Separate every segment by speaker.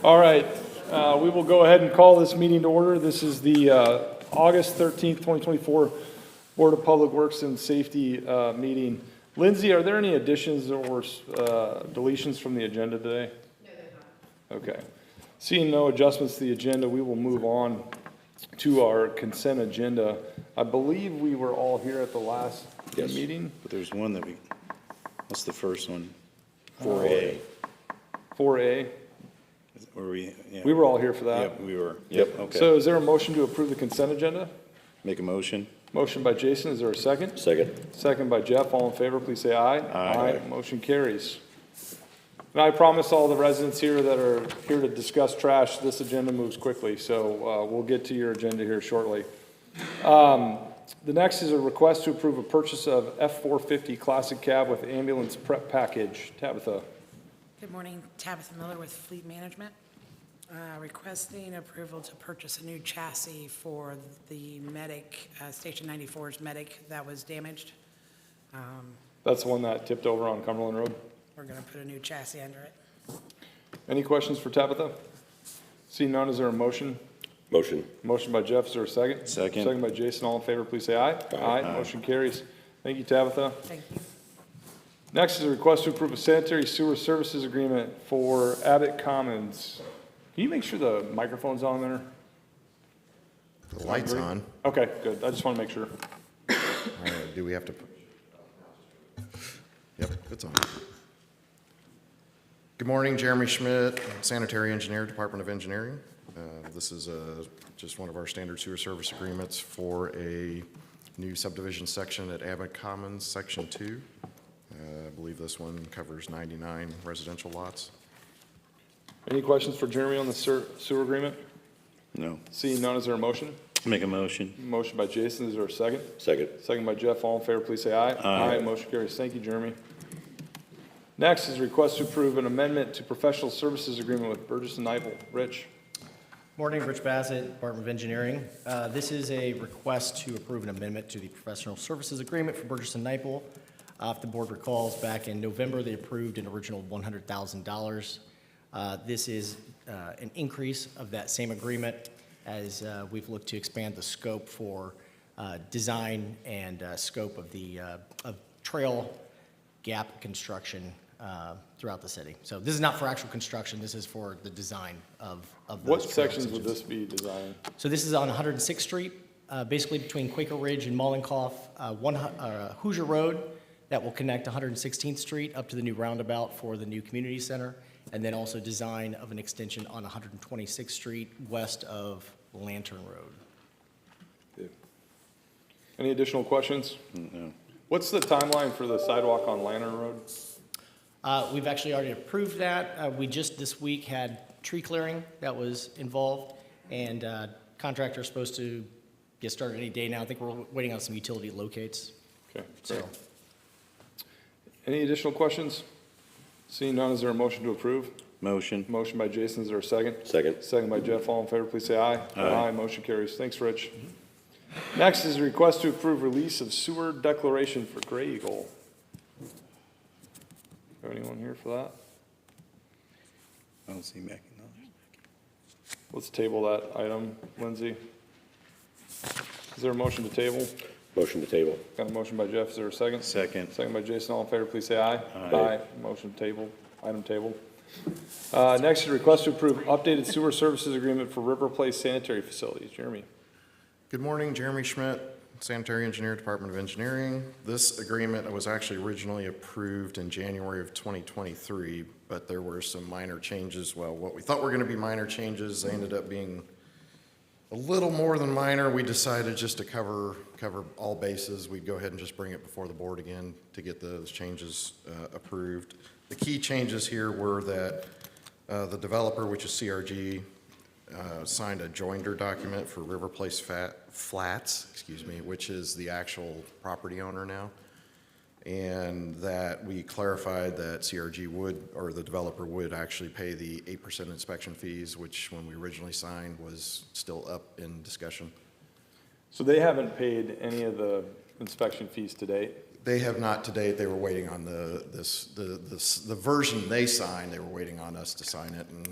Speaker 1: All right, we will go ahead and call this meeting to order. This is the August 13th, 2024 Board of Public Works and Safety meeting. Lindsay, are there any additions or deletions from the agenda today?
Speaker 2: No, they're not.
Speaker 1: Okay. Seeing no adjustments to the agenda, we will move on to our consent agenda. I believe we were all here at the last
Speaker 3: Yes.
Speaker 1: meeting.
Speaker 3: But there's one that what's the first one? 4A.
Speaker 1: 4A.
Speaker 3: Were we? Yeah.
Speaker 1: We were all here for that.
Speaker 3: Yep, we were. Yep, okay.
Speaker 1: So is there a motion to approve the consent agenda?
Speaker 3: Make a motion.
Speaker 1: Motion by Jason, is there a second?
Speaker 4: Second.
Speaker 1: Second by Jeff, all in favor, please say aye.
Speaker 3: Aye.
Speaker 1: Motion carries. And I promise all the residents here that are here to discuss trash, this agenda moves quickly, so we'll get to your agenda here shortly. The next is a request to approve a purchase of F-450 Classic Cab with ambulance prep package. Tabitha.
Speaker 2: Good morning, Tabitha Miller with Fleet Management. Requesting approval to purchase a new chassis for the medic, Station 94's medic that was damaged.
Speaker 1: That's the one that tipped over on Cumberland Road.
Speaker 2: We're going to put a new chassis under it.
Speaker 1: Any questions for Tabitha? Seeing none, is there a motion?
Speaker 4: Motion.
Speaker 1: Motion by Jeff, is there a second?
Speaker 3: Second.
Speaker 1: Second by Jason, all in favor, please say aye. Aye. Motion carries. Thank you, Tabitha.
Speaker 2: Thank you.
Speaker 1: Next is a request to approve a sanitary sewer services agreement for Abbott Commons. Can you make sure the microphone's on there?
Speaker 5: The light's on.
Speaker 1: Okay, good. I just want to make sure.
Speaker 5: Do we have to? Yep, it's on. Good morning, Jeremy Schmidt, Sanitary Engineer, Department of Engineering. This is just one of our standard sewer service agreements for a new subdivision section at Abbott Commons, Section 2. I believe this one covers 99 residential lots.
Speaker 1: Any questions for Jeremy on the sewer agreement?
Speaker 3: No.
Speaker 1: Seeing none, is there a motion?
Speaker 3: Make a motion.
Speaker 1: Motion by Jason, is there a second?
Speaker 4: Second.
Speaker 1: Second by Jeff, all in favor, please say aye.
Speaker 3: Aye.
Speaker 1: Motion carries. Thank you, Jeremy. Next is a request to approve an amendment to professional services agreement with Burgess and Nyepel. Rich?
Speaker 6: Morning, Rich Bassett, Department of Engineering. This is a request to approve an amendment to the professional services agreement for Burgess and Nyepel. If the board recalls, back in November, they approved an original $100,000. This is an increase of that same agreement as we've looked to expand the scope for design and scope of the trail gap construction throughout the city. So this is not for actual construction, this is for the design of those
Speaker 1: What
Speaker 6: trail
Speaker 1: sections would
Speaker 6: extensions.
Speaker 1: this be designed?
Speaker 6: So this is on 106th Street, basically between Quaker Ridge and Mollenkoff, Hoosier Road, that will connect 116th Street up to the new roundabout for the new community center, and then also design of an extension on 126th Street west of Lantern Road.
Speaker 1: Any additional questions?
Speaker 3: No.
Speaker 1: What's the timeline for the sidewalk on Lantern Road?
Speaker 6: We've actually already approved that. We just this week had tree clearing that was involved, and contractor's supposed to get started any day now. I think we're waiting on some utility locates.
Speaker 1: Okay, great.
Speaker 6: So,
Speaker 1: Any additional questions? Seeing none, is there a motion to approve?
Speaker 3: Motion.
Speaker 1: Motion by Jason, is there a second?
Speaker 4: Second.
Speaker 1: Second by Jeff, all in favor, please say aye.
Speaker 3: Aye.
Speaker 1: Motion carries. Thanks, Rich. Next is a request to approve release of sewer declaration for Gray Eagle. Have anyone here for that?
Speaker 3: I don't see Mackie. No.
Speaker 1: Let's table that item. Lindsay? Is there a motion to table?
Speaker 4: Motion to table.
Speaker 1: Got a motion by Jeff, is there a second?
Speaker 3: Second.
Speaker 1: Second by Jason, all in favor, please say aye.
Speaker 3: Aye.
Speaker 1: Motion tabled, item tabled. Next is a request to approve updated sewer services agreement for River Place sanitary facilities. Jeremy?
Speaker 5: Good morning, Jeremy Schmidt, Sanitary Engineer, Department of Engineering. This agreement was actually originally approved in January of 2023, but there were some minor changes. Well, what we thought were going to be minor changes, they ended up being a little more than minor. We decided just to cover all bases. We'd go ahead and just bring it before the board again to get those changes approved. The key changes here were that the developer, which is CRG, signed a joinder document for River Place Flats, which is the actual property owner now. And that we clarified that CRG would, or the developer would actually pay the 8% inspection fees, which when we originally signed was still up in discussion.
Speaker 1: So they haven't paid any of the inspection fees to date?
Speaker 5: They have not to date. They were waiting on the version they signed. They were waiting on us to sign it, and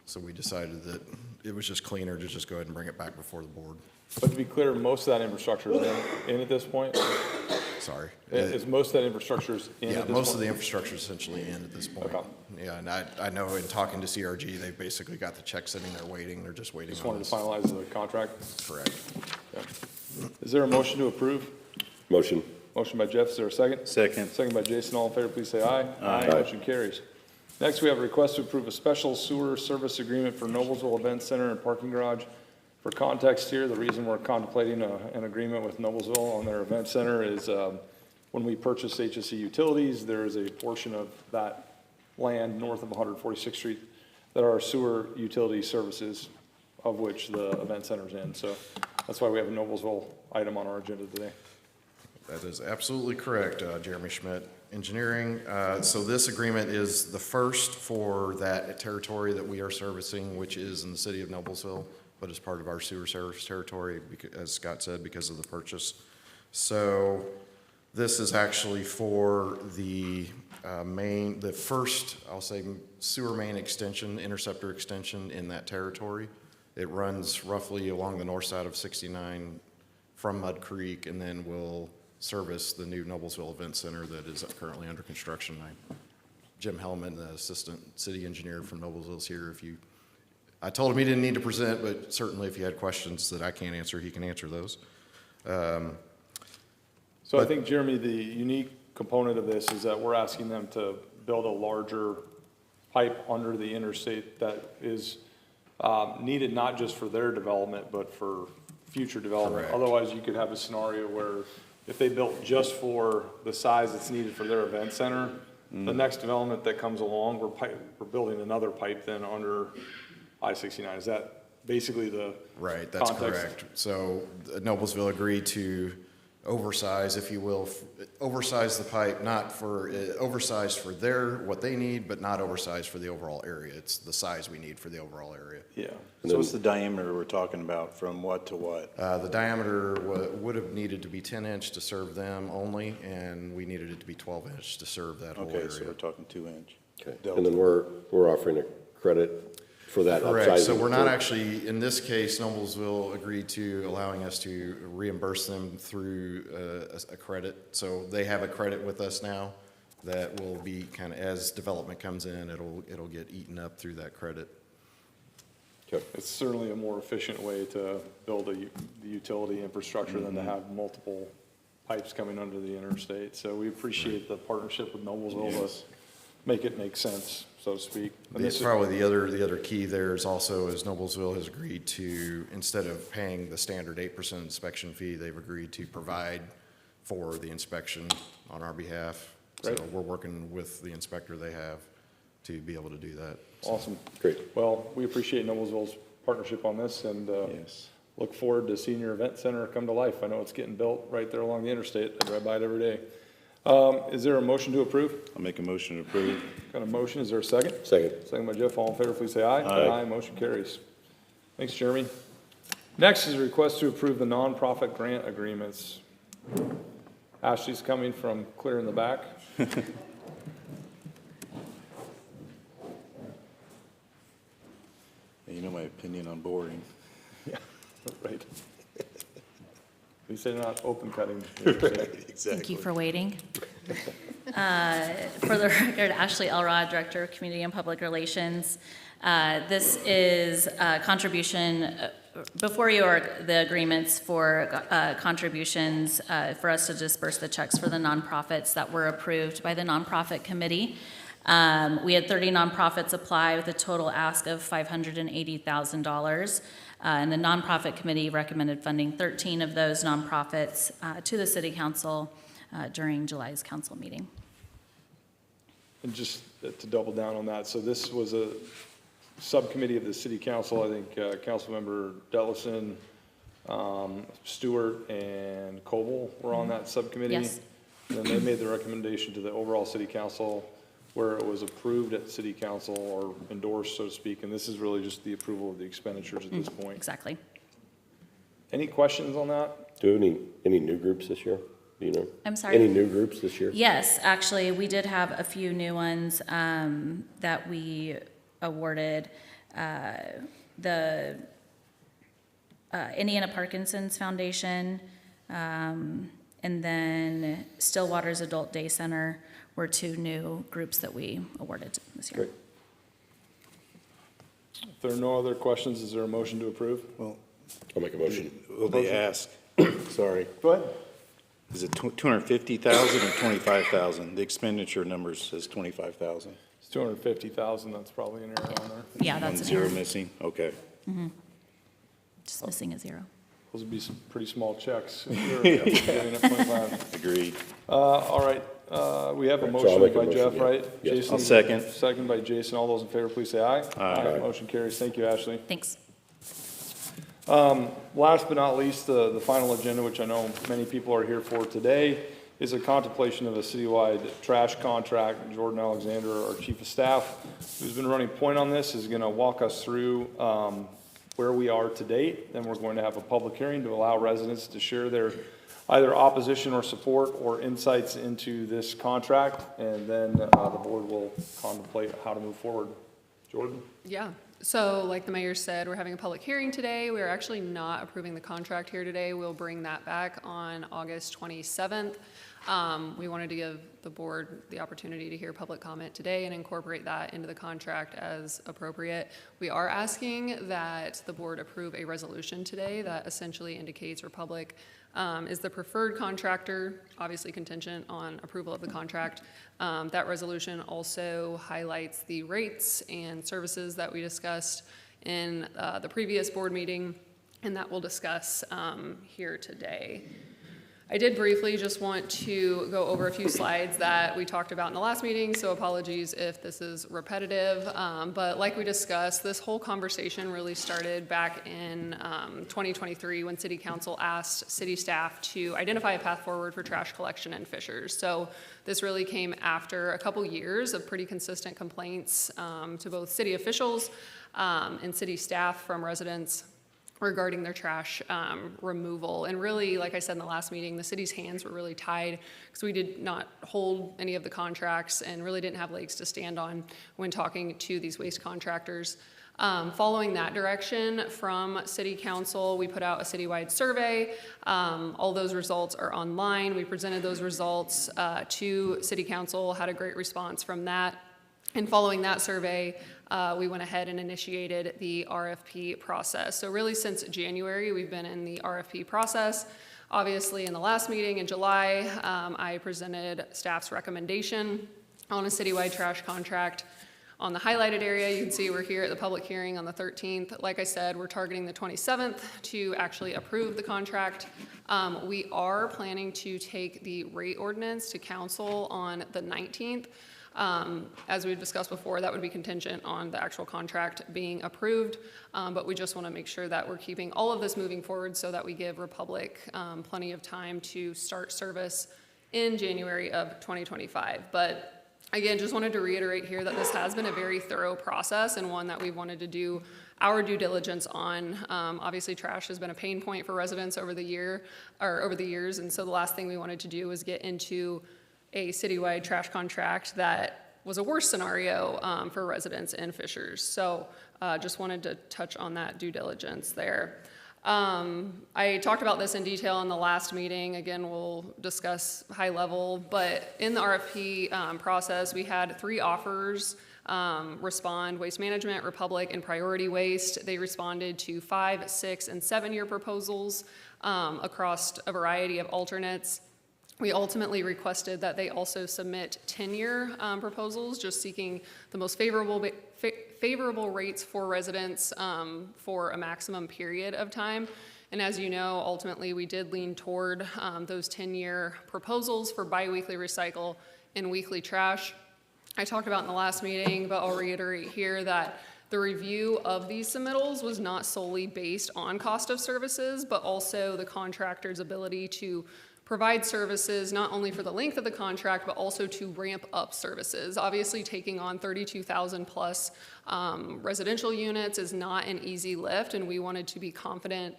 Speaker 5: So we decided that it was just cleaner to just go ahead and bring it back before the board.
Speaker 1: But to be clear, most of that infrastructure is in at this point?
Speaker 5: Sorry.
Speaker 1: Is most of that infrastructure in at this
Speaker 5: Yeah,
Speaker 1: point?
Speaker 5: most of the infrastructure is essentially in at this point.
Speaker 1: Okay.
Speaker 5: Yeah, and I know in talking to CRG, they've basically got the check sitting there waiting. They're just waiting
Speaker 1: Just
Speaker 5: on
Speaker 1: wanted
Speaker 5: us.
Speaker 1: to finalize the contract.
Speaker 5: Correct.
Speaker 1: Okay. Is there a motion to approve?
Speaker 4: Motion.
Speaker 1: Motion by Jeff, is there a second?
Speaker 3: Second.
Speaker 1: Second by Jason, all in favor, please say aye.
Speaker 3: Aye.
Speaker 1: Motion carries. Next, we have a request to approve a special sewer service agreement for Noblesville Event Center and Parking Garage. For context here, the reason we're contemplating an agreement with Noblesville on their event center is when we purchase HSE Utilities, there is a portion of that land north of 146th Street that are sewer utility services, of which the event center's in. So that's why we have a Noblesville item on our agenda today.
Speaker 5: That is absolutely correct, Jeremy Schmidt, Engineering. So this agreement is the first for that territory that we are servicing, which is in the city of Noblesville, but is part of our sewer service territory, as Scott said, because of the purchase. So this is actually for the the first, I'll say, sewer main extension, interceptor extension in that territory. It runs roughly along the north side of 69 from Mud Creek, and then will service the new Noblesville Event Center that is currently under construction. Jim Hellman, the assistant city engineer from Noblesville, is here. I told him he didn't need to present, but certainly if you had questions that I can't answer, he can answer those.
Speaker 1: So I think, Jeremy, the unique component of this is that we're asking them to build a larger pipe under the interstate that is needed not just for their development, but for future development.
Speaker 5: Correct.
Speaker 1: Otherwise, you could have a scenario where if they built just for the size that's needed for their event center, the next development that comes along, we're building another pipe then under I-69. Is that basically the
Speaker 5: Right, that's
Speaker 1: context?
Speaker 5: correct. So Noblesville agreed to oversize, if you will, oversize the pipe, not for, oversized for what they need, but not oversized for the overall area. It's the size we need for the overall area.
Speaker 1: Yeah.
Speaker 3: So what's the diameter we're talking about, from what to what?
Speaker 5: The diameter would have needed to be 10-inch to serve them only, and we needed it to be 12-inch to serve that whole
Speaker 3: Okay, so we're
Speaker 5: area.
Speaker 3: talking 2-inch.
Speaker 4: Okay. And then we're offering a credit for that
Speaker 5: Correct,
Speaker 4: upsizing.
Speaker 5: so we're not actually, in this case, Noblesville agreed to allowing us to reimburse them through a credit. So they have a credit with us now that will be kind of, as development comes in, it'll get eaten up through that credit.
Speaker 4: Okay.
Speaker 1: It's certainly a more efficient way to build the utility infrastructure than to have multiple pipes coming under the interstate. So we appreciate the partnership with Noblesville to make it make sense, so to speak. And this
Speaker 5: It's
Speaker 1: is-
Speaker 5: probably the other key there is also, is Noblesville has agreed to, instead of paying the standard 8% inspection fee, they've agreed to provide for the inspection on our behalf. So
Speaker 1: Great.
Speaker 5: we're working with the inspector they have to be able to do that.
Speaker 1: Awesome.
Speaker 4: Great.
Speaker 1: Well, we appreciate Noblesville's partnership on this and
Speaker 3: Yes.
Speaker 1: look forward to seeing your event center come to life. I know it's getting built right there along the interstate. I drive by it every day. Is there a motion to approve?
Speaker 3: I'll make a motion to approve.
Speaker 1: Got a motion, is there a second?
Speaker 4: Second.
Speaker 1: Second by Jeff, all in favor, please say aye.
Speaker 3: Aye.
Speaker 1: Motion carries. Thanks, Jeremy. Next is a request to approve the nonprofit grant agreements. Ashley's coming from clear in the back.
Speaker 3: You know my opinion on boring.
Speaker 1: Yeah, right. You say they're not open cutting.
Speaker 7: Thank you for waiting. For the record, Ashley Elrod, Director of Community and Public Relations. This is a contribution, before you are the agreements for contributions for us to disperse the checks for the nonprofits that were approved by the nonprofit committee. We had 30 nonprofits apply with a total ask of $580,000. And the nonprofit committee recommended funding 13 of those nonprofits to the city council during July's council meeting.
Speaker 1: And just to double down on that, so this was a subcommittee of the city council. I think Councilmember Dellison, Stewart, and Coble were on that subcommittee.
Speaker 7: Yes.
Speaker 1: And then they made the recommendation to the overall city council, where it was approved at city council or endorsed, so to speak. And this is really just the approval of the expenditures at this point.
Speaker 7: Exactly.
Speaker 1: Any questions on that?
Speaker 4: Do we have any new groups this year? Do you know?
Speaker 7: I'm sorry?
Speaker 4: Any new groups this year?
Speaker 7: Yes, actually, we did have a few new ones that we awarded. the Indiana Parkinson's Foundation, and then Stillwater's Adult Day Center were two new groups that we awarded this year.
Speaker 4: Great.
Speaker 1: If there are no other questions, is there a motion to approve?
Speaker 3: Well,
Speaker 4: I'll make a motion.
Speaker 3: will they ask, sorry,
Speaker 1: Go ahead.
Speaker 3: is it 250,000 or 25,000? The expenditure number says 25,000.
Speaker 1: It's 250,000, that's probably an error on there.
Speaker 7: Yeah,
Speaker 3: One
Speaker 7: that's an
Speaker 3: zero
Speaker 7: error.
Speaker 3: missing, okay.
Speaker 7: Just missing a zero.
Speaker 1: Those would be some pretty small checks. If you're getting at 25.
Speaker 3: Agreed.
Speaker 1: All right, we have a
Speaker 4: So I'll
Speaker 1: motion
Speaker 4: make a
Speaker 1: by
Speaker 4: motion,
Speaker 1: Jeff,
Speaker 4: yeah.
Speaker 1: right?
Speaker 4: Yes.
Speaker 1: Jason,
Speaker 3: I'll second.
Speaker 1: Second by Jason. All those in favor, please say aye.
Speaker 3: Aye.
Speaker 1: Motion carries. Thank you, Ashley.
Speaker 7: Thanks.
Speaker 1: Last but not least, the final agenda, which I know many people are here for today, is a contemplation of a citywide trash contract. Jordan Alexander, our chief of staff, who's been running point on this, is going to walk us through where we are to date. Then we're going to have a public hearing to allow residents to share their either opposition or support or insights into this contract, and then the board will contemplate how to move forward. Jordan?
Speaker 8: Yeah, so like the mayor said, we're having a public hearing today. We're actually not approving the contract here today. We'll bring that back on August 27th. We wanted to give the board the opportunity to hear public comment today and incorporate that into the contract as appropriate. We are asking that the board approve a resolution today that essentially indicates Republic is the preferred contractor, obviously contingent on approval of the contract. That resolution also highlights the rates and services that we discussed in the previous board meeting, and that we'll discuss here today. I did briefly just want to go over a few slides that we talked about in the last meeting, so apologies if this is repetitive. But like we discussed, this whole conversation really started back in 2023 when City Council asked city staff to identify a path forward for trash collection in Fishers. So this really came after a couple years of pretty consistent complaints to both city officials and city staff from residents regarding their trash removal. And really, like I said in the last meeting, the city's hands were really tied because we did not hold any of the contracts and really didn't have legs to stand on when talking to these waste contractors. Following that direction from City Council, we put out a citywide survey. All those results are online. We presented those results to City Council, had a great response from that. And following that survey, we went ahead and initiated the RFP process. So really since January, we've been in the RFP process. Obviously, in the last meeting in July, I presented staff's recommendation on a citywide trash contract. On the highlighted area, you can see we're here at the public hearing on the 13th. Like I said, we're targeting the 27th to actually approve the contract. We are planning to take the rate ordinance to council on the 19th. As we've discussed before, that would be contingent on the actual contract being approved, but we just want to make sure that we're keeping all of this moving forward so that we give Republic plenty of time to start service in January of 2025. But again, just wanted to reiterate here that this has been a very thorough process and one that we've wanted to do our due diligence on. Obviously, trash has been a pain point for residents over the years, and so the last thing we wanted to do was get into a citywide trash contract that was a worse scenario for residents in Fishers. So just wanted to touch on that due diligence there. I talked about this in detail in the last meeting. Again, we'll discuss high level, but in the RFP process, we had 3 offers respond: Waste Management, Republic, and Priority Waste. They responded to 5-, 6-, and 7-year proposals across a variety of alternates. We ultimately requested that they also submit 10-year proposals, just seeking the most favorable rates for residents for a maximum period of time. And as you know, ultimately, we did lean toward those 10-year proposals for biweekly recycle and weekly trash. I talked about in the last meeting, but I'll reiterate here that the review of these submittals was not solely based on cost of services, but also the contractor's ability to provide services not only for the length of the contract, but also to ramp up services. Obviously, taking on 32,000 plus residential units is not an easy lift, and we wanted to be confident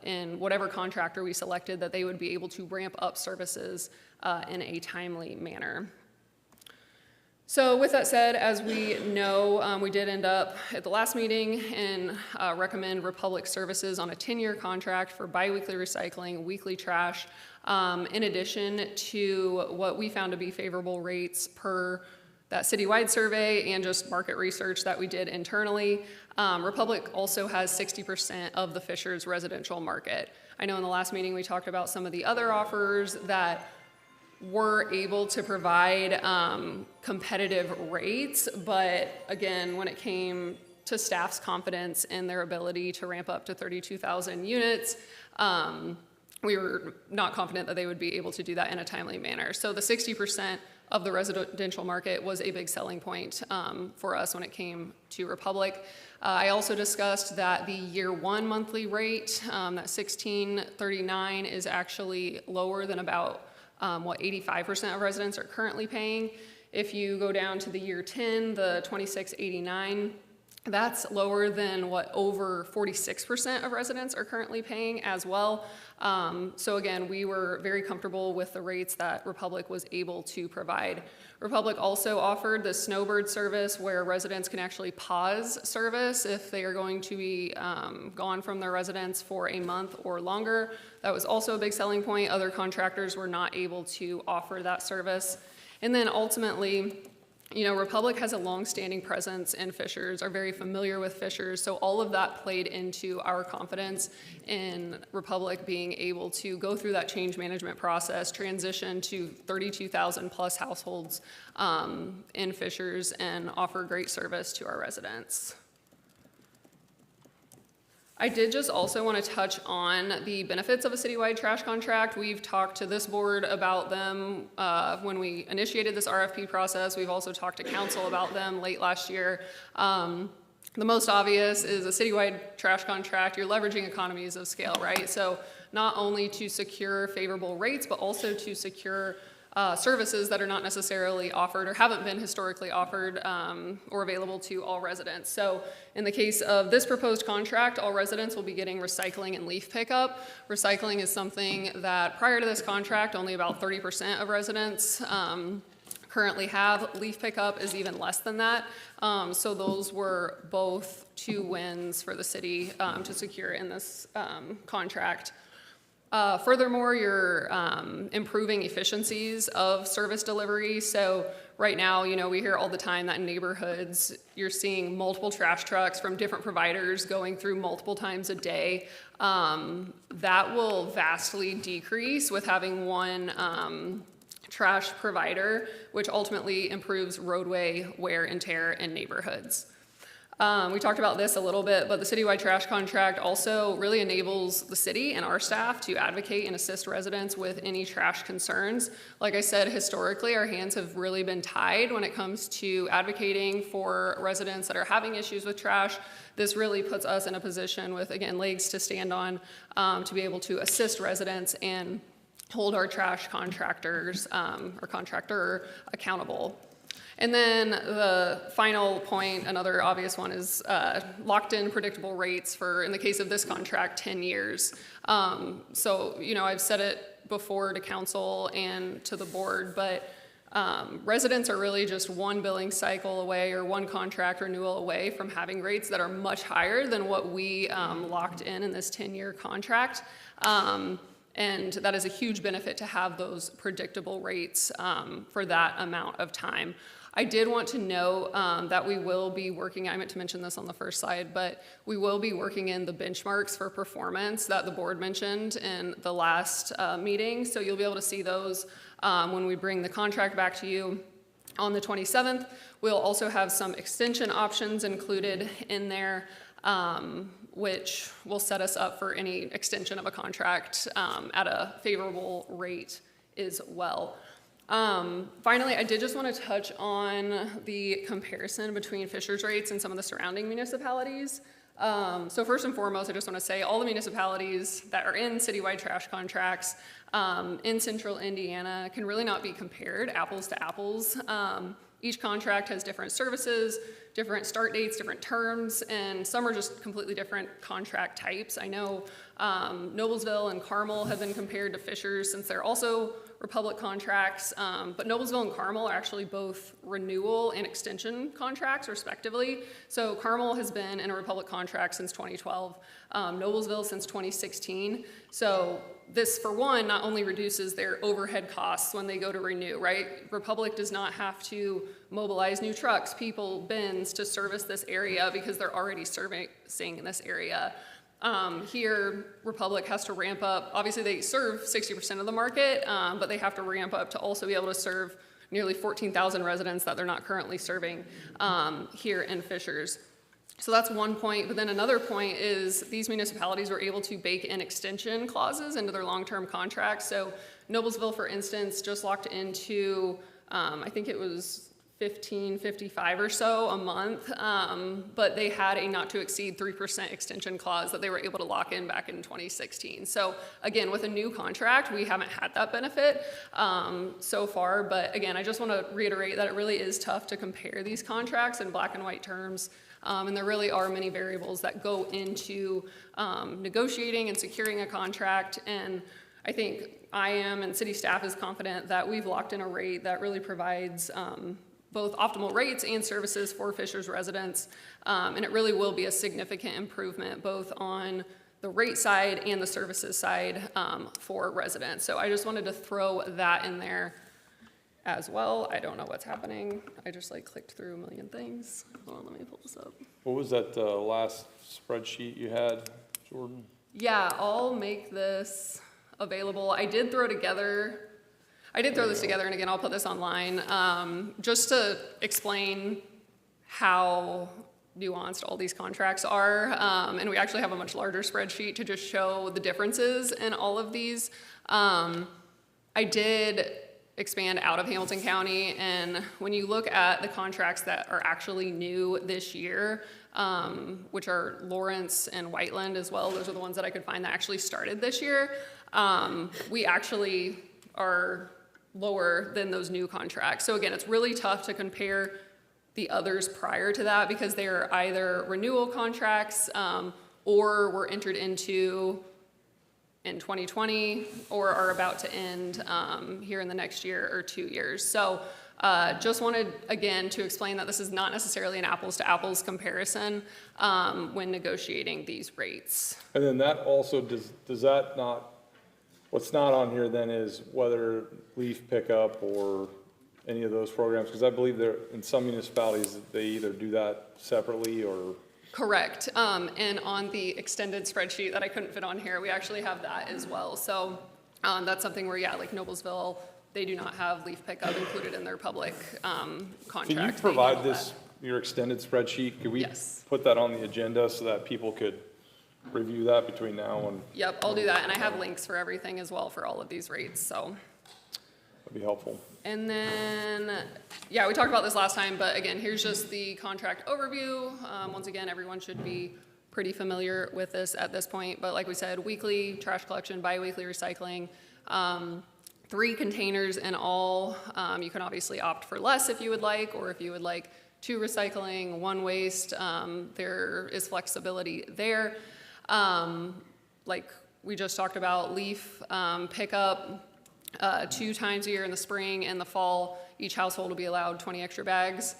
Speaker 8: in whatever contractor we selected that they would be able to ramp up services in a timely manner. So with that said, as we know, we did end up at the last meeting and recommend Republic Services on a 10-year contract for biweekly recycling, weekly trash, in addition to what we found to be favorable rates per that citywide survey and just market research that we did internally. Republic also has 60% of the Fishers residential market. I know in the last meeting we talked about some of the other offers that were able to provide competitive rates, but again, when it came to staff's confidence in their ability to ramp up to 32,000 units, we were not confident that they would be able to do that in a timely manner. So the 60% of the residential market was a big selling point for us when it came to Republic. I also discussed that the year one monthly rate, that $16.39, is actually lower than about what 85% of residents are currently paying. If you go down to the year 10, the $26.89, that's lower than what over 46% of residents are currently paying as well. So again, we were very comfortable with the rates that Republic was able to provide. Republic also offered the Snowbird service where residents can actually pause service if they are going to be gone from their residence for a month or longer. That was also a big selling point. Other contractors were not able to offer that service. And then ultimately, you know, Republic has a long-standing presence in Fishers, are very familiar with Fishers, so all of that played into our confidence in Republic being able to go through that change management process, transition to 32,000 plus households in Fishers, and offer great service to our residents. I did just also want to touch on the benefits of a citywide trash contract. We've talked to this board about them when we initiated this RFP process. We've also talked to council about them late last year. The most obvious is a citywide trash contract. You're leveraging economies of scale, right? So not only to secure favorable rates, but also to secure services that are not necessarily offered or haven't been historically offered or available to all residents. So in the case of this proposed contract, all residents will be getting recycling and leaf pickup. Recycling is something that prior to this contract, only about 30% of residents currently have. Leaf pickup is even less than that. So those were both two wins for the city to secure in this contract. Furthermore, you're improving efficiencies of service delivery. So right now, you know, we hear all the time that in neighborhoods, you're seeing multiple trash trucks from different providers going through multiple times a day. That will vastly decrease with having one trash provider, which ultimately improves roadway wear and tear in neighborhoods. We talked about this a little bit, but the citywide trash contract also really enables the city and our staff to advocate and assist residents with any trash concerns. Like I said, historically, our hands have really been tied when it comes to advocating for residents that are having issues with trash. This really puts us in a position with, again, legs to stand on to be able to assist residents and hold our trash contractors or contractor accountable. And then the final point, another obvious one, is locked in predictable rates for, in the case of this contract, 10 years. So, you know, I've said it before to council and to the board, but residents are really just one billing cycle away or one contract renewal away from having rates that are much higher than what we locked in this 10-year contract. And that is a huge benefit to have those predictable rates for that amount of time. I did want to note that we will be working, I meant to mention this on the first slide, but we will be working in the benchmarks for performance that the board mentioned in the last meeting. So you'll be able to see those when we bring the contract back to you on the 27th. We'll also have some extension options included in there, which will set us up for any extension of a contract at a favorable rate as well. Finally, I did just want to touch on the comparison between Fishers rates and some of the surrounding municipalities. So first and foremost, I just want to say all the municipalities that are in citywide trash contracts in central Indiana can really not be compared apples to apples. Each contract has different services, different start dates, different terms, and some are just completely different contract types. I know Noblesville and Carmel have been compared to Fishers since they're also Republic contracts, but Noblesville and Carmel are actually both renewal and extension contracts respectively. So Carmel has been in a Republic contract since 2012, Noblesville since 2016. So this, for one, not only reduces their overhead costs when they go to renew, right? Republic does not have to mobilize new trucks, people, bins to service this area because they're already servicing this area. Here, Republic has to ramp up. Obviously, they serve 60% of the market, but they have to ramp up to also be able to serve nearly 14,000 residents that they're not currently serving here in Fishers. So that's one point, but then another point is these municipalities were able to bake in extension clauses into their long-term contracts. So Noblesville, for instance, just locked into, I think it was $15.55 or so a month, but they had a not to exceed 3% extension clause that they were able to lock in back in 2016. So again, with a new contract, we haven't had that benefit so far, but again, I just want to reiterate that it really is tough to compare these contracts in black and white terms. And there really are many variables that go into negotiating and securing a contract. And I think I am and city staff is confident that we've locked in a rate that really provides both optimal rates and services for Fishers residents. And it really will be a significant improvement both on the rate side and the services side for residents. So I just wanted to throw that in there as well. I don't know what's happening. I just clicked through a million things. Hold on, let me pull this up.
Speaker 1: What was that last spreadsheet you had, Jordan?
Speaker 8: Yeah, I'll make this available. I did throw this together, and again, I'll put this online, just to explain how nuanced all these contracts are. And we actually have a much larger spreadsheet to just show the differences in all of these. I did expand out of Hamilton County, and when you look at the contracts that are actually new this year, which are Lawrence and Whiteland as well, those are the ones that I could find that actually started this year, we actually are lower than those new contracts. So again, it's really tough to compare the others prior to that because they're either renewal contracts or were entered into in 2020 or are about to end here in the next year or 2 years. So just wanted, again, to explain that this is not necessarily an apples to apples comparison when negotiating these rates.
Speaker 1: And then that also, does that not, what's not on here then is whether leaf pickup or any of those programs, because I believe there, in some municipalities, they either do that separately or.
Speaker 8: Correct. And on the extended spreadsheet that I couldn't fit on here, we actually have that as well. So that's something where, yeah, like Noblesville, they do not have leaf pickup included in their public contract.
Speaker 1: Can you provide this, your extended spreadsheet? Could we
Speaker 8: Yes.
Speaker 1: put that on the agenda so that people could review that between now and?
Speaker 8: Yep, I'll do that. And I have links for everything as well for all of these rates, so.
Speaker 1: That'd be helpful.
Speaker 8: And then, yeah, we talked about this last time, but again, here's just the contract overview. Once again, everyone should be pretty familiar with this at this point, but like we said, weekly trash collection, bi-weekly recycling, 3 containers in all. You can obviously opt for less if you would like, or if you would like 2 recycling, 1 waste, there is flexibility there. Like we just talked about, leaf pickup, 2 times a year in the spring and the fall. Each household will be allowed 20 extra bags.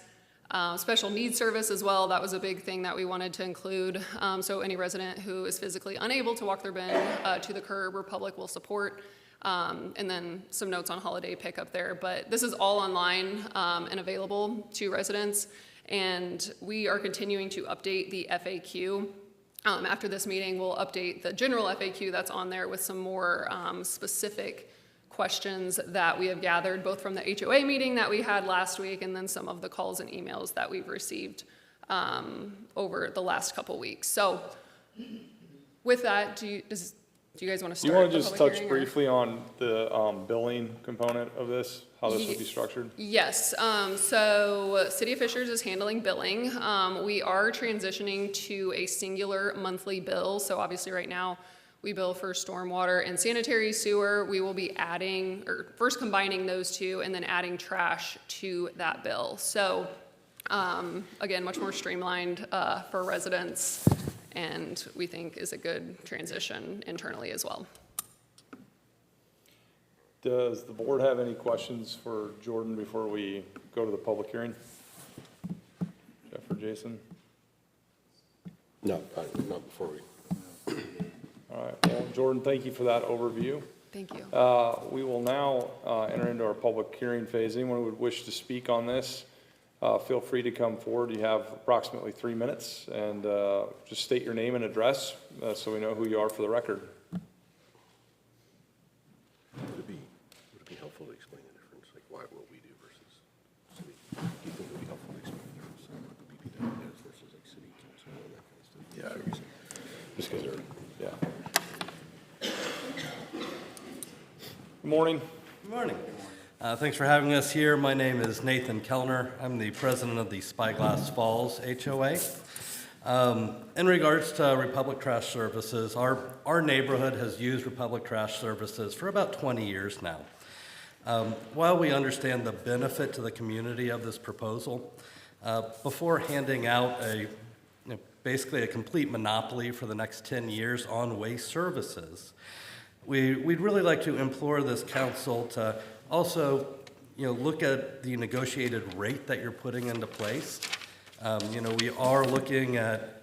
Speaker 8: Special needs service as well, that was a big thing that we wanted to include. So any resident who is physically unable to walk their bin to the curb, Republic will support. And then some notes on holiday pickup there. But this is all online and available to residents. And we are continuing to update the FAQ. After this meeting, we'll update the general FAQ that's on there with some more specific questions that we have gathered both from the HOA meeting that we had last week and then some of the calls and emails that we've received over the last couple weeks. So with that, do you guys want to start?
Speaker 1: Do you want to
Speaker 8: the
Speaker 1: just
Speaker 8: public
Speaker 1: touch
Speaker 8: hearing, or?
Speaker 1: briefly on the billing component of this, how this would be structured?
Speaker 8: Yes, so City of Fishers is handling billing. We are transitioning to a singular monthly bill. So obviously right now we bill for stormwater and sanitary sewer. We will be adding, or first combining those two and then adding trash to that bill. So again, much more streamlined for residents and we think is a good transition internally as well.
Speaker 1: Does the board have any questions for Jordan before we go to the public hearing? Jeff or Jason?
Speaker 4: No, not before we.
Speaker 1: All right, well, Jordan, thank you for that overview.
Speaker 8: Thank you.
Speaker 1: We will now enter into our public hearing phase. Anyone who would wish to speak on this, feel free to come forward. You have approximately 3 minutes, and just state your name and address so we know who you are for the record.
Speaker 4: Would it be helpful to explain the difference, like what we do versus city? Do you think it would be helpful to explain the difference, what the BPW does versus like city council and that kind of stuff? Yeah. Just because they're.
Speaker 1: Yeah. Good morning.
Speaker 9: Good morning. Thanks for having us here. My name is Nathan Kellner. I'm the president of the Spyglass Falls HOA. In regards to Republic Trash Services, our neighborhood has used Republic Trash Services for about 20 years now. While we understand the benefit to the community of this proposal, before handing out basically a complete monopoly for the next 10 years on waste services, we'd really like to implore this council to also, look at the negotiated rate that you're putting into place. We are looking at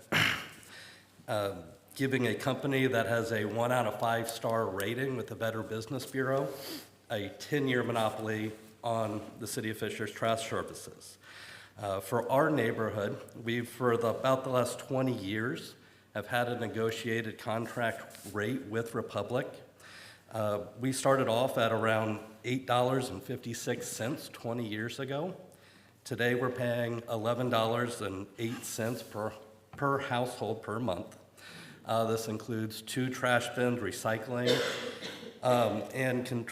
Speaker 9: giving a company that has a 1 out of 5 star rating with the Better Business Bureau a 10-year monopoly on the City of Fishers trash services. For our neighborhood, about the last 20 years, have had a negotiated contract rate with Republic. We started off at around $8.56 20 years ago. Today, we're paying $11.08 per household per month. This includes 2 trash bins, recycling, and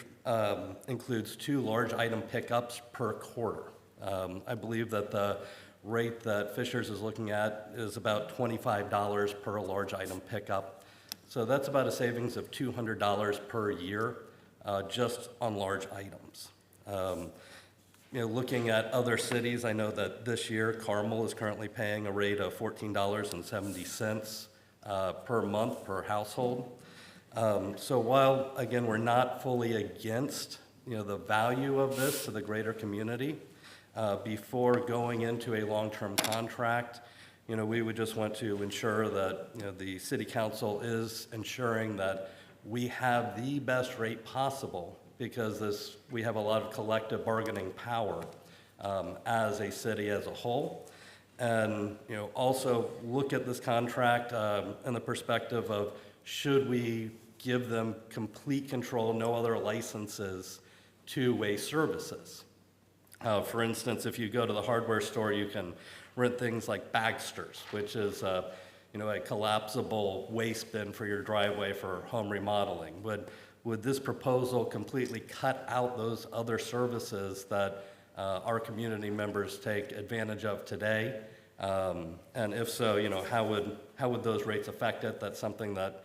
Speaker 9: includes 2 large item pickups per quarter. I believe that the rate that Fishers is looking at is about $25 per large item pickup. So that's about a savings of $200 per year just on large items. Looking at other cities, I know that this year Carmel is currently paying a rate of $14.70 per month per household. So while, again, we're not fully against the value of this to the greater community, before going into a long-term contract, we would just want to ensure that the city council is ensuring that we have the best rate possible, because we have a lot of collective bargaining power as a city as a whole. And also look at this contract in the perspective of, should we give them complete control, no other licenses to waste services? For instance, if you go to the hardware store, you can rent things like Bagsters, which is a collapsible waste bin for your driveway for home remodeling. Would this proposal completely cut out those other services that our community members take advantage of today? And if so, how would those rates affect it? That's something that,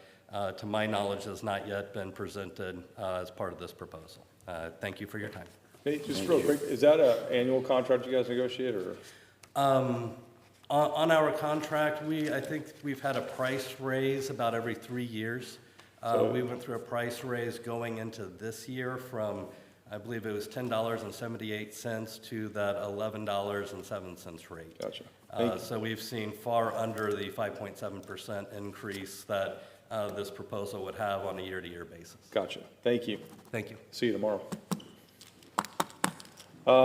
Speaker 9: to my knowledge, has not yet been presented as part of this proposal. Thank you for your time.
Speaker 1: Hey, just real quick, is that an annual contract you guys negotiate, or?
Speaker 9: On our contract, I think we've had a price raise about every 3 years. We went through a price raise going into this year from, I believe it was $10.78 to that $11.07 rate.
Speaker 1: Gotcha. Thank you.
Speaker 9: So we've seen far under the 5.7% increase that this proposal would have on a year-to-year basis.
Speaker 1: Gotcha. Thank you.
Speaker 9: Thank you.
Speaker 1: See you tomorrow.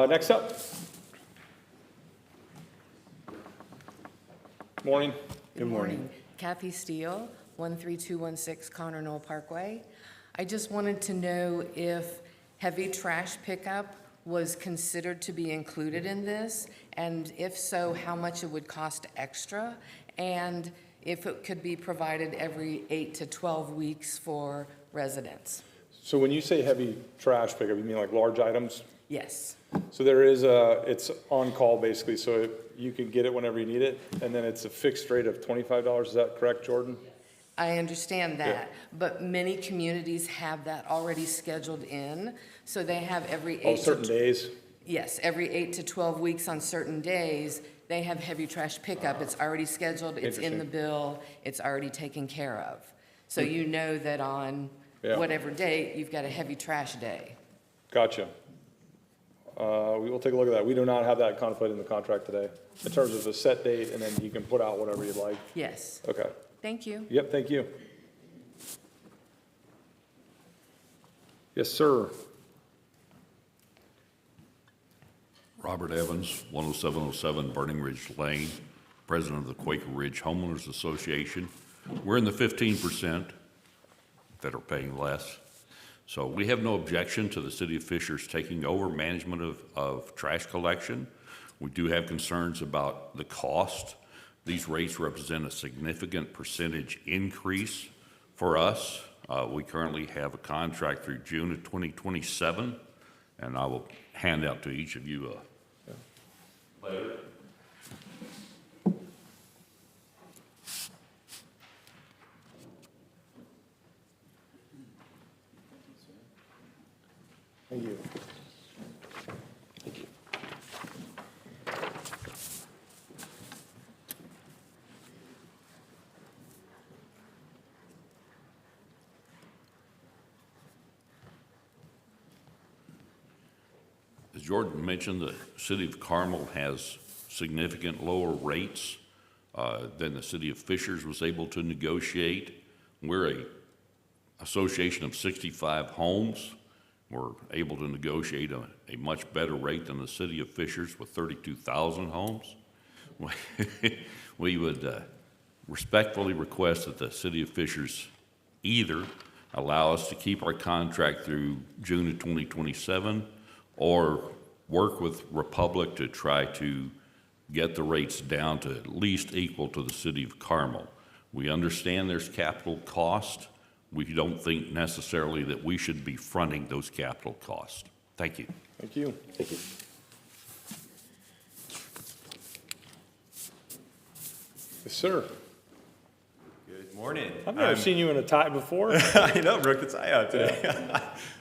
Speaker 1: Next up. Morning.
Speaker 10: Good morning. Kathy Steele, 13216 Conner Knoll Parkway. I just wanted to know if heavy trash pickup was considered to be included in this, and if so, how much it would cost extra, and if it could be provided every 8 to 12 weeks for residents.
Speaker 1: So when you say heavy trash pickup, you mean like large items?
Speaker 10: Yes.
Speaker 1: So there is it's on call basically, so you can get it whenever you need it, and then it's a fixed rate of $25, is that correct, Jordan?
Speaker 10: I understand that, but many communities have that already scheduled in, so they have every 8
Speaker 1: certain days?
Speaker 10: Yes, every 8 to 12 weeks on certain days, they have heavy trash pickup. It's already scheduled, it's in the
Speaker 1: Interesting.
Speaker 10: bill, it's already taken care of. So you know that on
Speaker 1: Yeah.
Speaker 10: whatever date, you've got a heavy trash day.
Speaker 1: Gotcha. We will take a look at that. We do not have that contemplated in the contract today, in terms of a set date, and then you can put out whatever you'd like.
Speaker 10: Yes,
Speaker 1: Okay.
Speaker 10: thank you.
Speaker 1: Yep, thank you. Yes, sir.
Speaker 11: Robert Evans, 10707 Burning Ridge Lane, President of the Quaker Ridge Homeowners Association. We're in the 15% that are paying less. So we have no objection to the city of Fishers taking over management of trash collection. We do have concerns about the cost. These rates represent a significant percentage increase for us. We currently have a contract through June of 2027, and I will hand out to each of you a letter.
Speaker 1: Thank you.
Speaker 11: As Jordan mentioned, the city of Carmel has significant lower rates than the city of Fishers was able to negotiate. We're a association of 65 homes. We're able to negotiate a much better rate than the city of Fishers with 32,000 homes. We would respectfully request that the city of Fishers either allow us to keep our contract through June of 2027 or work with Republic to try to get the rates down to at least equal to the city of Carmel. We understand there's capital cost. We don't think necessarily that we should be fronting those capital costs. Thank you.
Speaker 1: Thank you.
Speaker 4: Thank you.
Speaker 1: Yes, sir.
Speaker 12: Good morning.
Speaker 1: I've never seen you in a tie before.
Speaker 12: I know, broke the tie out today.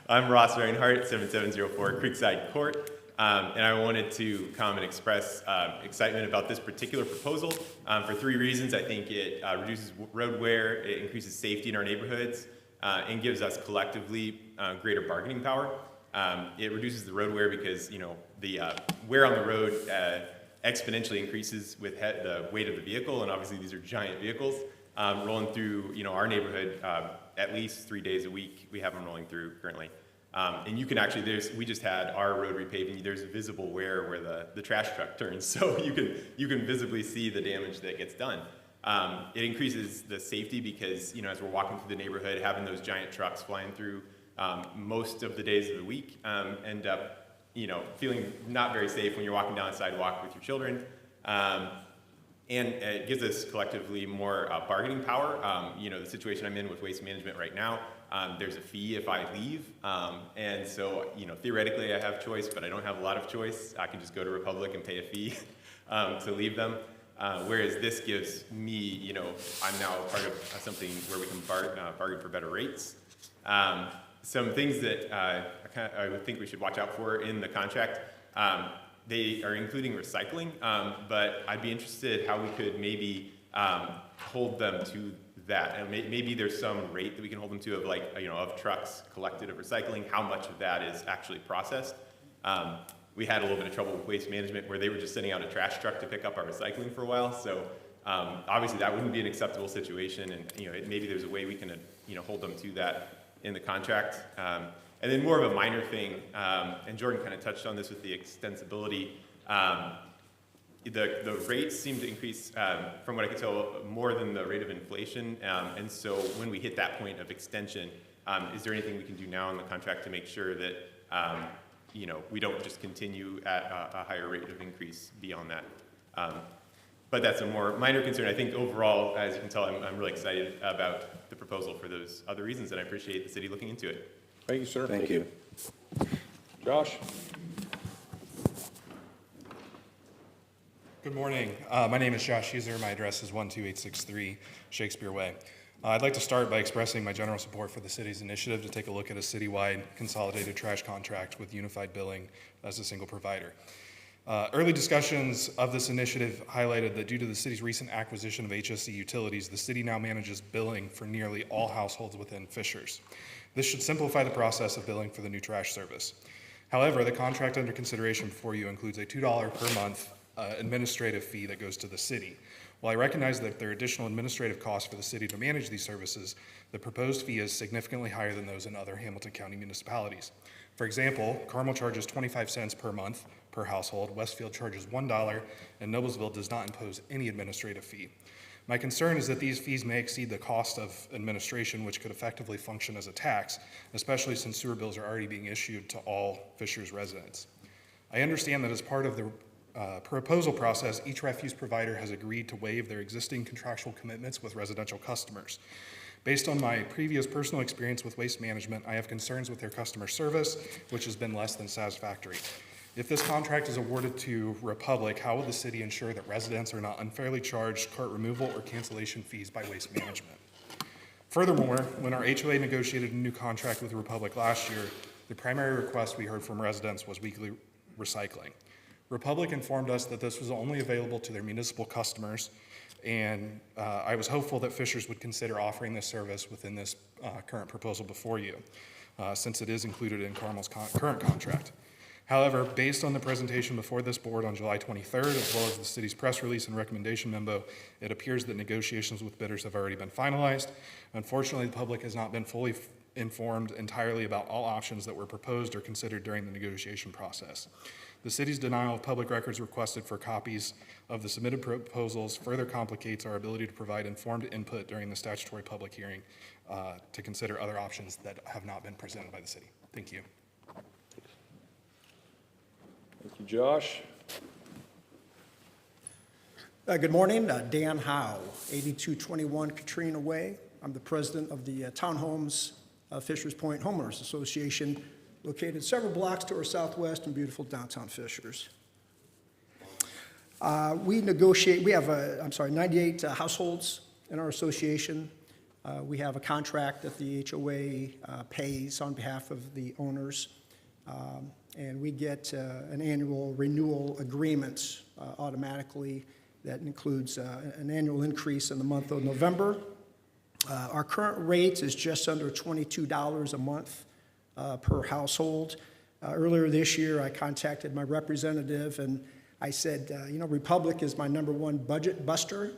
Speaker 12: I'm Ross Reinhardt, 7704 Creekside Court, and I wanted to come and express excitement about this particular proposal for three reasons. I think it reduces road wear, it increases safety in our neighborhoods, and gives us collectively greater bargaining power. It reduces the road wear because, you know, the wear on the road exponentially increases with the weight of the vehicle, and obviously these are giant vehicles rolling through, you know, our neighborhood at least 3 days a week. We have them rolling through currently. And you can actually, we just had our road repaving, there's visible wear where the trash truck turns, so you can visibly see the damage that gets done. It increases the safety because, you know, as we're walking through the neighborhood, having those giant trucks flying through most of the days of the week end up, you know, feeling not very safe when you're walking down a sidewalk with your children. And it gives us collectively more bargaining power. You know, the situation I'm in with waste management right now, there's a fee if I leave. And so, you know, theoretically I have choice, but I don't have a lot of choice. I can just go to Republic and pay a fee to leave them. Whereas this gives me, you know, I'm now part of something where we can bargain for better rates. Some things that I would think we should watch out for in the contract. They are including recycling, but I'd be interested how we could maybe hold them to that. And maybe there's some rate that we can hold them to of, like, you know, of trucks collected of recycling, how much of that is actually processed. We had a little bit of trouble with waste management where they were just sending out a trash truck to pick up our recycling for a while. So obviously that wouldn't be an acceptable situation, and, you know, maybe there's a way we can, you know, hold them to that in the contract. And then more of a minor thing, and Jordan kind of touched on this with the extensibility. The rates seem to increase, from what I can tell, more than the rate of inflation. And so when we hit that point of extension, is there anything we can do now in the contract to make sure that, you know, we don't just continue at a higher rate of increase beyond that? But that's a more minor concern. I think overall, as you can tell, I'm really excited about the proposal for those other reasons, and I appreciate the city looking into it.
Speaker 1: Thank you, sir.
Speaker 4: Thank you.
Speaker 1: Josh?
Speaker 13: Good morning. My name is Josh Huser. My address is 12863 Shakespeare Way. I'd like to start by expressing my general support for the city's initiative to take a look at a citywide consolidated trash contract with unified billing as a single provider. Early discussions of this initiative highlighted that due to the city's recent acquisition of HSC Utilities, the city now manages billing for nearly all households within Fishers. This should simplify the process of billing for the new trash service. However, the contract under consideration before you includes a $2 per month administrative fee that goes to the city. While I recognize that there are additional administrative costs for the city to manage these services, the proposed fee is significantly higher than those in other Hamilton County municipalities. For example, Carmel charges 25 cents per month per household, Westfield charges $1, and Noblesville does not impose any administrative fee. My concern is that these fees may exceed the cost of administration, which could effectively function as a tax, especially since sewer bills are already being issued to all Fishers residents. I understand that as part of the proposal process, each refuse provider has agreed to waive their existing contractual commitments with residential customers. Based on my previous personal experience with waste management, I have concerns with their customer service, which has been less than satisfactory. If this contract is awarded to Republic, how will the city ensure that residents are not unfairly charged cart removal or cancellation fees by waste management? Furthermore, when our HOA negotiated a new contract with Republic last year, the primary request we heard from residents was weekly recycling. Republic informed us that this was only available to their municipal customers, and I was hopeful that Fishers would consider offering this service within this current proposal before you, since it is included in Carmel's current contract. However, based on the presentation before this board on July 23rd, as well as the city's press release and recommendation memo, it appears that negotiations with bidders have already been finalized. Unfortunately, the public has not been fully informed entirely about all options that were proposed or considered during the negotiation process. The city's denial of public records requested for copies of the submitted proposals further complicates our ability to provide informed input during the statutory public hearing to consider other options that have not been presented by the city. Thank you.
Speaker 1: Thank you, Josh.
Speaker 14: Good morning, Dan Howe, 8221 Katrina Way. I'm the president of the Townhomes Fishers Point Homeowners Association, located several blocks to our southwest in beautiful downtown Fishers. We have 98 households in our association. We have a contract that the HOA pays on behalf of the owners, and we get an annual renewal agreement automatically that includes an annual increase in the month of November. Our current rate is just under $22 a month per household. Earlier this year, I contacted my representative and I said, Republic is my #1 budget buster.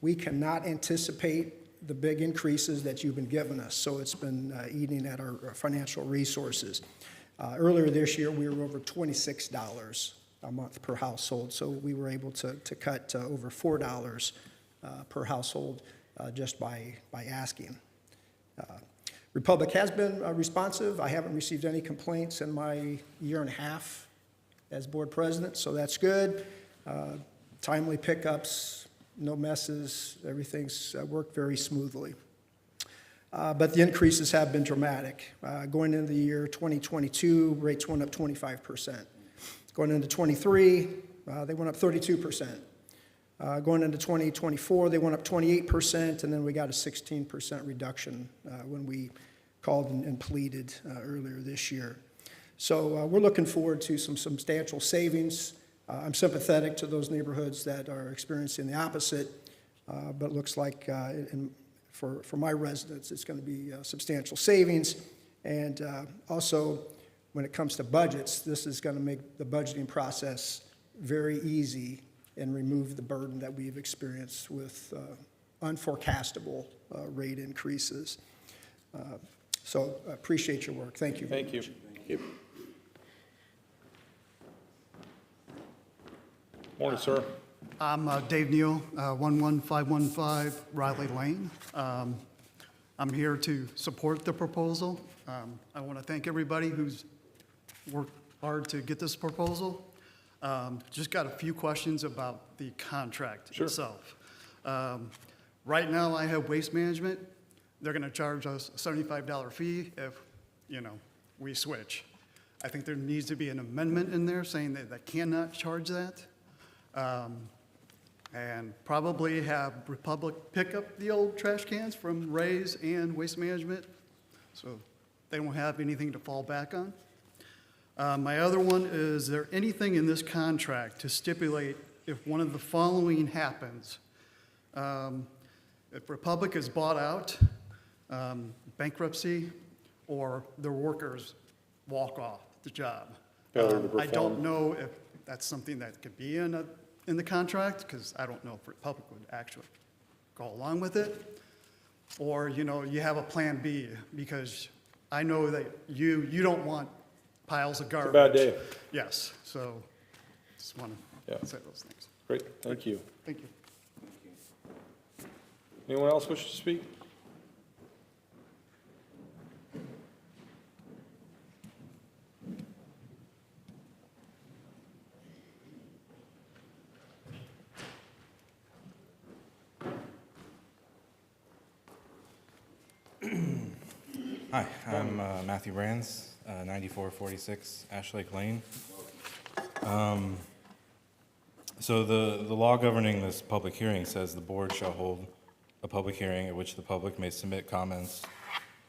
Speaker 14: We cannot anticipate the big increases that you've been giving us, so it's been eating at our financial resources. Earlier this year, we were over $26 a month per household, so we were able to cut over $4 per household just by asking. Republic has been responsive. I haven't received any complaints in my year and a half as board president, so that's good. Timely pickups, no messes, everything's worked very smoothly. But the increases have been dramatic. Going into the year 2022, rates went up 25%. Going into 23, they went up 32%. Going into 2024, they went up 28%, and then we got a 16% reduction when we called and pleaded earlier this year. So we're looking forward to some substantial savings. I'm sympathetic to those neighborhoods that are experiencing the opposite, but it looks like for my residents, it's going to be substantial savings. And also, when it comes to budgets, this is going to make the budgeting process very easy and remove the burden that we've experienced with unforecastable rate increases. So I appreciate your work. Thank you very much.
Speaker 1: Thank you. Morning, sir.
Speaker 15: I'm Dave Neal, 11515 Riley Lane. I'm here to support the proposal. I want to thank everybody who's worked hard to get this proposal. Just got a few questions about the contract itself. Right now, I have Waste Management. They're going to charge us a $75 fee if, we switch. I think there needs to be an amendment in there saying that they cannot charge that. and probably have Republic pick up the old trash cans from Ray's and Waste Management, so they don't have anything to fall back on. My other one, is there anything in this contract to stipulate if one of the following happens? If Republic is bought out, bankruptcy, or their workers walk off the job.
Speaker 1: Failure to
Speaker 15: I don't
Speaker 1: perform.
Speaker 15: know if that's something that could be in the contract, because I don't know if Republic would actually go along with it. Or, you know, you have a plan B, because I know that you don't want piles of garbage.
Speaker 1: bad day.
Speaker 15: Yes, so just want
Speaker 1: Yeah.
Speaker 15: to say those things.
Speaker 1: Great, thank you.
Speaker 15: Thank you.
Speaker 1: Anyone else wish to speak?
Speaker 16: Hi, I'm Matthew Brands, 9446 Ash Lake Lane. So the law governing this public hearing says the board shall hold a public hearing at which the public may submit comments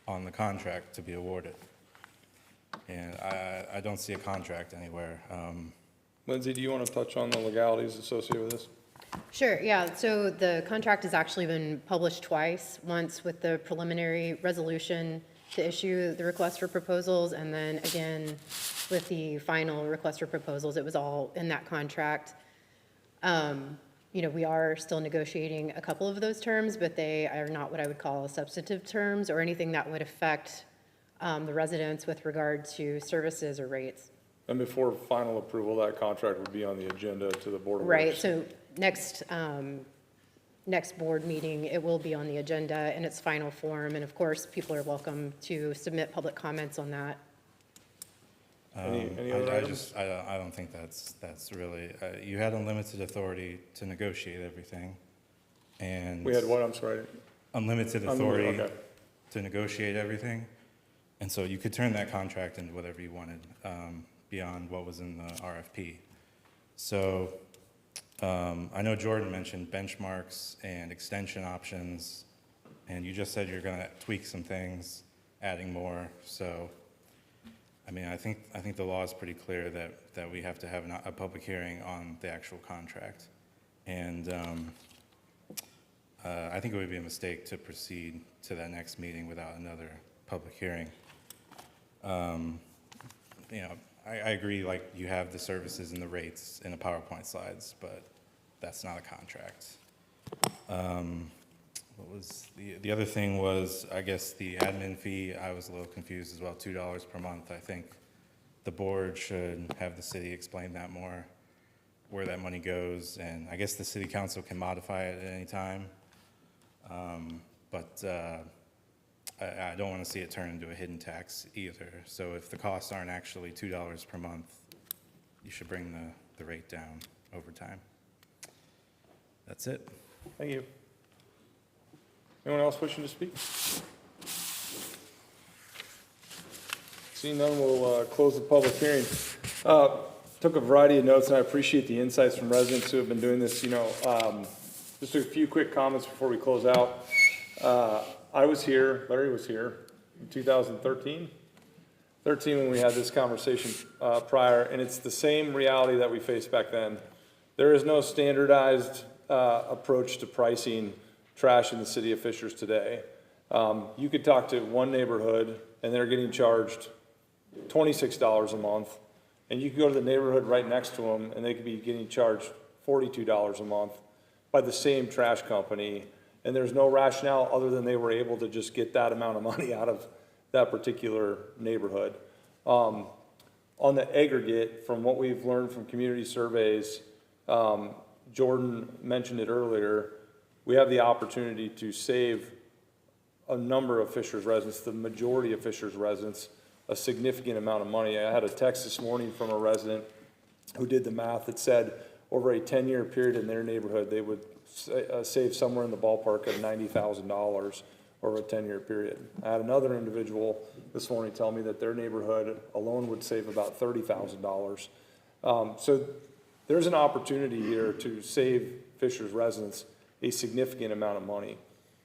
Speaker 16: on the contract to be awarded. And I don't see a contract anywhere.
Speaker 1: Lindsay, do you want to touch on the legalities associated with this?
Speaker 17: Sure, yeah. So the contract has actually been published twice, once with the preliminary resolution to issue the request for proposals, and then again with the final request for proposals. It was all in that contract. You know, we are still negotiating a couple of those terms, but they are not what I would call substantive terms or anything that would affect the residents with regard to services or rates.
Speaker 1: And before final approval, that contract would be on the agenda to the Board of
Speaker 17: Right,
Speaker 1: Works.
Speaker 17: so next board meeting, it will be on the agenda in its final form, and of course, people are welcome to submit public comments on that.
Speaker 1: Any other items?
Speaker 16: I don't think that's really, you had unlimited authority to negotiate everything. And
Speaker 1: We had what, I'm sorry?
Speaker 16: unlimited
Speaker 1: Unlimited,
Speaker 16: authority
Speaker 1: okay.
Speaker 16: to negotiate everything. And so you could turn that contract into whatever you wanted, beyond what was in the RFP. So I know Jordan mentioned benchmarks and extension options, and you just said you're going to tweak some things, adding more. So, I mean, I think the law is pretty clear that we have to have a public hearing on the actual contract. And I think it would be a mistake to proceed to that next meeting without another public hearing. You know, I agree, like, you have the services and the rates in the PowerPoint slides, but that's not a contract. What was, the other thing was, I guess, the admin fee. I was a little confused as well, $2 per month. I think the board should have the city explain that more, where that money goes, and I guess the city council can modify it at any time. But I don't want to see it turn into a hidden tax either. So if the costs aren't actually $2 per month, you should bring the rate down over time. That's it.
Speaker 1: Thank you. Anyone else wishing to speak? Seeing none, we'll close the public hearing. Took a variety of notes, and I appreciate the insights from residents who have been doing this. You know, just a few quick comments before we close out. I was here, Larry was here in 2013. 13 when we had this conversation prior, and it's the same reality that we faced back then. There is no standardized approach to pricing trash in the city of Fishers today. You could talk to one neighborhood and they're getting charged $26 a month, and you could go to the neighborhood right next to them and they could be getting charged $42 a month by the same trash company, and there's no rationale other than they were able to just get that amount of money out of that particular neighborhood. On the aggregate, from what we've learned from community surveys, Jordan mentioned it earlier, we have the opportunity to save a number of Fishers residents, the majority of Fishers residents, a significant amount of money. I had a text this morning from a resident who did the math that said over a 10-year period in their neighborhood, they would save somewhere in the ballpark of $90,000 over a 10-year period. I had another individual this morning tell me that their neighborhood alone would save about $30,000. So there's an opportunity here to save Fishers residents a significant amount of money.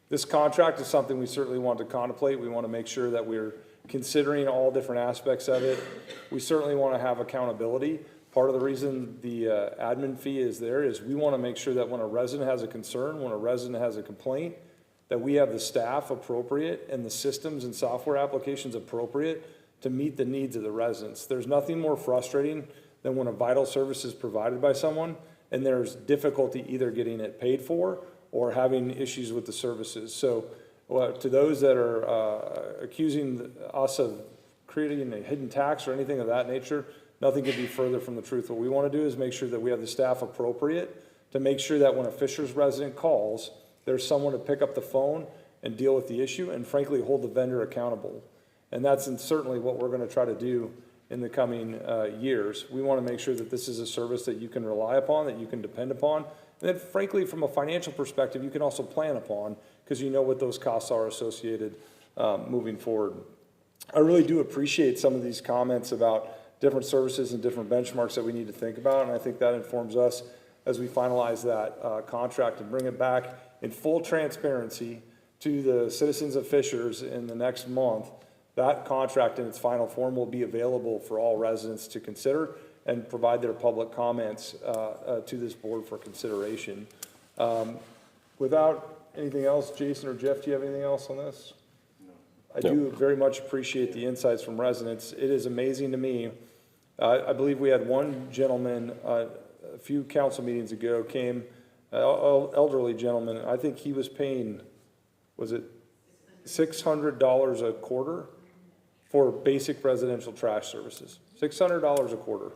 Speaker 1: This contract is something we certainly want to contemplate. We want to make sure that we're considering all different aspects of it. We certainly want to have accountability. Part of the reason the admin fee is there is we want to make sure that when a resident has a concern, when a resident has a complaint, that we have the staff appropriate and the systems and software applications appropriate to meet the needs of the residents. There's nothing more frustrating than when a vital service is provided by someone and there's difficulty either getting it paid for or having issues with the services. So to those that are accusing us of creating a hidden tax or anything of that nature, nothing could be further from the truth. What we want to do is make sure that we have the staff appropriate to make sure that when a Fishers resident calls, there's someone to pick up the phone and deal with the issue and frankly hold the vendor accountable. And that's certainly what we're going to try to do in the coming years. We want to make sure that this is a service that you can rely upon, that you can depend upon, and then frankly, from a financial perspective, you can also plan upon because you know what those costs are associated moving forward. I really do appreciate some of these comments about different services and different benchmarks that we need to think about, and I think that informs us as we finalize that contract and bring it back in full transparency to the citizens of Fishers in the next month. That contract in its final form will be available for all residents to consider and provide their public comments to this board for consideration. Without anything else, Jason or Jeff, do you have anything else on this? I do very much appreciate the insights from residents. It is amazing to me. I believe we had one gentleman a few council meetings ago came, elderly gentleman. I think he was paying, was it $600 a quarter for basic residential trash services? $600 a quarter.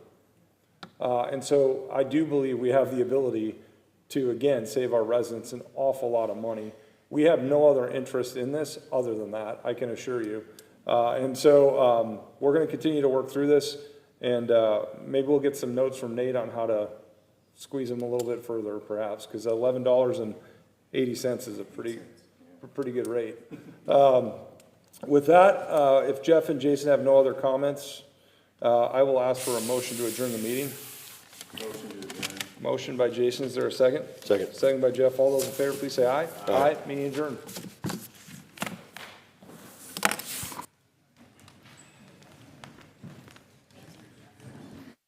Speaker 1: And so I do believe we have the ability to, again, save our residents an awful lot of money. We have no other interest in this other than that, I can assure you. And so we're going to continue to work through this, and maybe we'll get some notes from Nate on how to squeeze them a little bit further, perhaps, because $11.80 is a pretty good rate. With that, if Jeff and Jason have no other comments, I will ask for a motion to adjourn the meeting. Motion to adjourn. Motion by Jason, is there a second?
Speaker 4: Second.
Speaker 1: Second by Jeff. All those in favor, please say aye. Aye. Meeting adjourned.